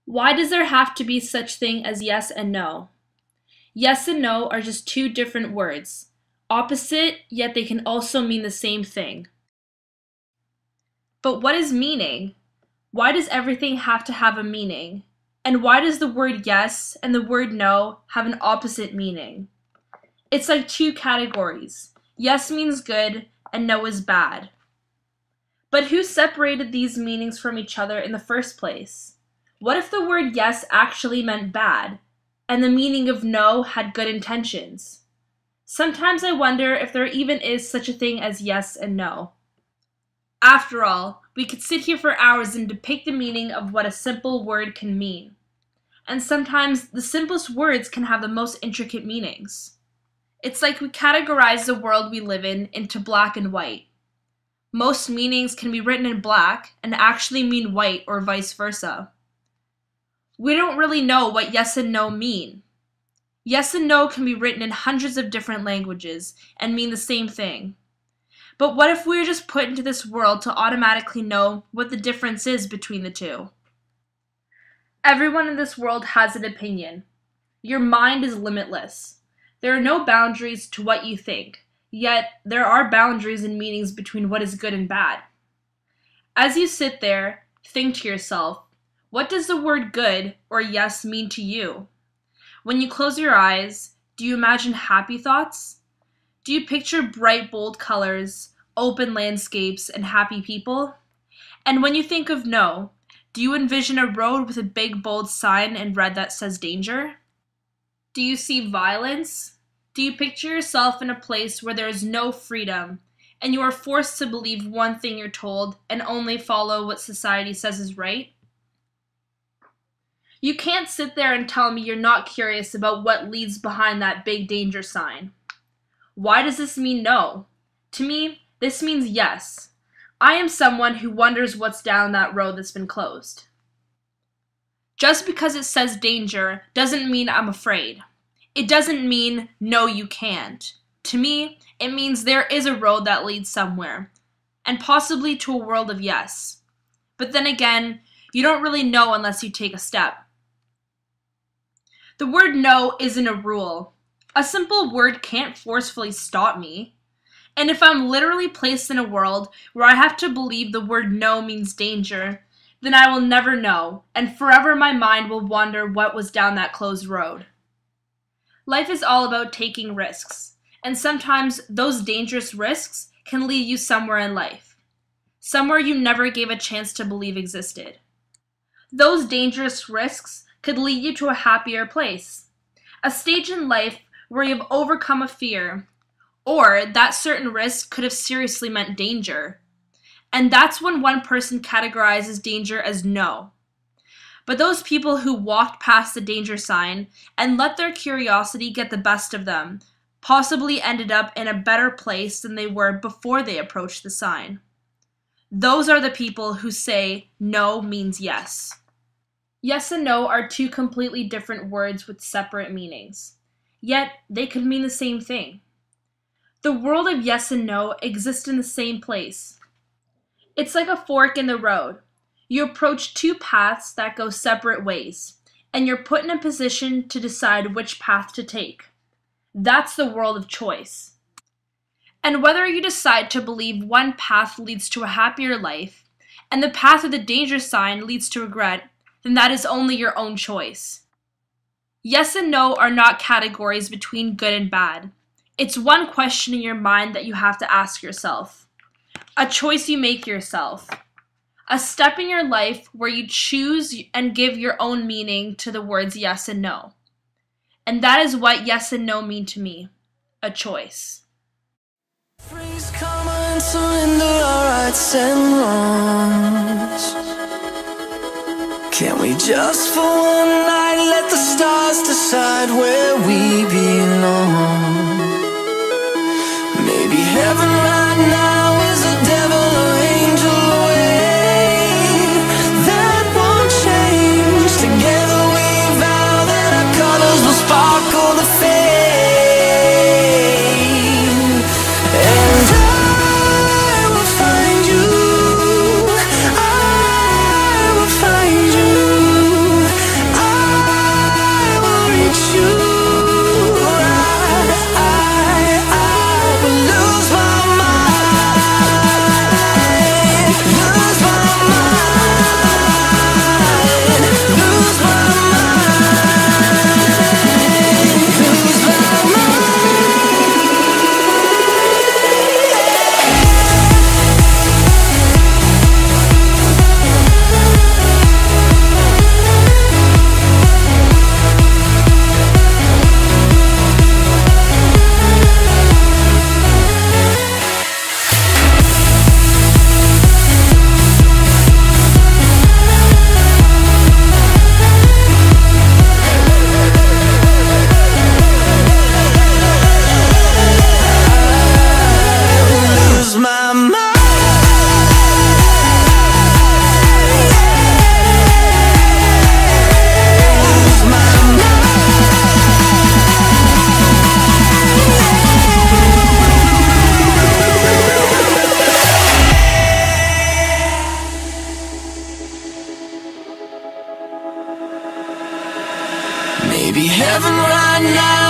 Why does there have to be such thing as yes and no? Yes and no are just two different words, opposite, yet they can also mean the same thing. But what is meaning? Why does everything have to have a meaning? And why does the word yes and the word no have an opposite meaning? It's like two categories. Yes means good and no is bad. But who separated these meanings from each other in the first place? What if the word yes actually meant bad, and the meaning of no had good intentions? Sometimes I wonder if there even is such a thing as yes and no. After all, we could sit here for hours and depict the meaning of what a simple word can mean. And sometimes the simplest words can have the most intricate meanings. It's like we categorize the world we live in into black and white. Most meanings can be written in black and actually mean white or vice versa. We don't really know what yes and no mean. Yes and no can be written in hundreds of different languages and mean the same thing. But what if we were just put into this world to automatically know what the difference is between the two? Everyone in this world has an opinion. Your mind is limitless. There are no boundaries to what you think, yet there are boundaries and meanings between what is good and bad. As you sit there, think to yourself, what does the word good or yes mean to you? When you close your eyes, do you imagine happy thoughts? Do you picture bright, bold colors, open landscapes, and happy people? And when you think of no, do you envision a road with a big, bold sign in red that says danger? Do you see violence? Do you picture yourself in a place where there is no freedom, and you are forced to believe one thing you're told and only follow what society says is right? You can't sit there and tell me you're not curious about what leads behind that big danger sign. Why does this mean no? To me, this means yes. I am someone who wonders what's down that road that's been closed. Just because it says danger doesn't mean I'm afraid. It doesn't mean no, you can't. To me, it means there is a road that leads somewhere, and possibly to a world of yes. But then again, you don't really know unless you take a step. The word no isn't a rule. A simple word can't forcefully stop me. And if I'm literally placed in a world where I have to believe the word no means danger, then I will never know, and forever my mind will wonder what was down that closed road. Life is all about taking risks, and sometimes those dangerous risks can lead you somewhere in life, somewhere you never gave a chance to believe existed. Those dangerous risks could lead you to a happier place, a stage in life where you've overcome a fear, or that certain risk could have seriously meant danger. And that's when one person categorizes danger as no. But those people who walked past the danger sign and let their curiosity get the best of them possibly ended up in a better place than they were before they approached the sign. Those are the people who say no means yes. Yes and no are two completely different words with separate meanings, yet they could mean the same thing. The world of yes and no exists in the same place. It's like a fork in the road. You approach two paths that go separate ways, and you're put in a position to decide which path to take. That's the world of choice. And whether you decide to believe one path leads to a happier life, and the path of the danger sign leads to regret, then that is only your own choice. Yes and no are not categories between good and bad. It's one question in your mind that you have to ask yourself. A choice you make yourself. A step in your life where you choose and give your own meaning to the words yes and no. And that is what yes and no mean to me. A choice. Freeze, come and surrender our rights and wrongs. Can we just for one night let the stars decide where we belong? Maybe heaven right now is a devil or angel away. That won't change. Together we vow that our colors will sparkle the fame. And I will find you. I will find you. be heaven right now.